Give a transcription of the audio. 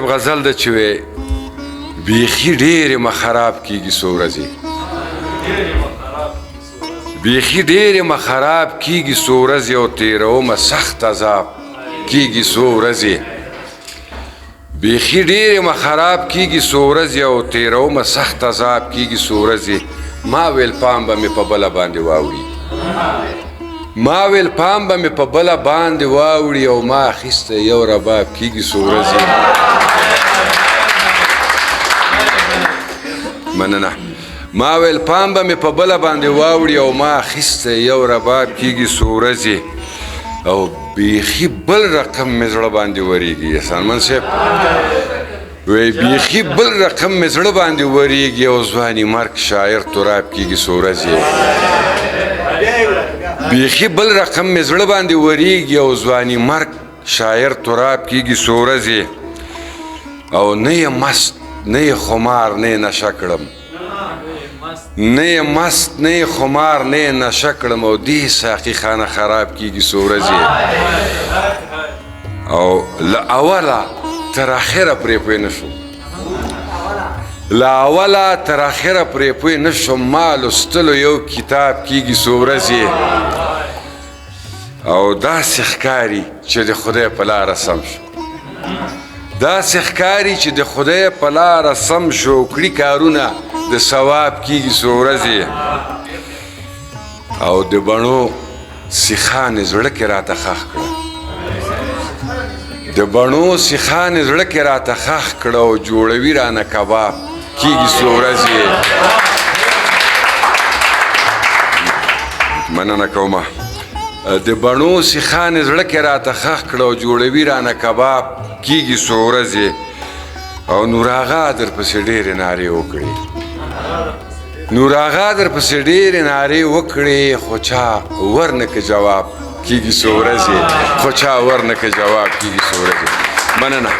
غزل ده چې وی بیخي ډېرې مه خراب کېږي څو ورځې بیخي ډېرې مه خراب کېږي څو ورځې او تېرومه سخت عذاب کېږي څو ورځې بیخي ډېرې مه خراب کېږي څو ورځې او تېرومه سخت عذاب کېږي څو ورځې ما ویل پام به مې په بله باندې واوړي ما ویل پام به مې په بله باندې واوړي او ما اخیسته یو رباب کېږي څو ورځې مننه ما ویل پام به مې په بله باندې واوړي او ما اخیسته یو رباب کېږي څو ورځې او بیخي بل رقم مې زړه باندې ورېږي احسانمن صاحب وی بیخي بل رقم مې زړه باندې ورېږي او ځواني مرګ شاعر تراب کېږي څو ورځې بیخي بل رقم مې زړه باندې ورېږي او ځواني مرګ شاعر تراب کېږي څو ورځې او نه یې مست نه یې خمار نه یې نشه کړم نه یې مست نه یې خمار نه یې نشه کړم او دې ساقي خانه خراب کېږي څو ورځې او له اوله تر اخره پرې پوه نه شوم له اوله تر اخره پرې پوه نه شوم ما لوستلو یو کتاب کېږي څو ورځې او داسې ښکاري چې د خدای په لاره سم شو داسې ښکاري چې د خدای په لاره سم شو کړي کارونه د ثواب کېږي څو ورځې او د بڼو سیخان یې زړه کې راته ښخ کړه د بڼو سیخان یې زړه کې راته ښخ کړه او جوړوي رانه کباب کېږي څو ورځې مننه کومه د بڼو سیخان یې زړه کې راته ښخ کړه او جوړوي رانه کباب کېږي څو ورځې او نور آغا درپسې ډېرې نارې وکړې نور آغا درپسې ډېرې نارې وکړې خو چا ورنکه جواب کېږي څو ورځې خو چا ورنکه جواب کېږي څو ورځې مننه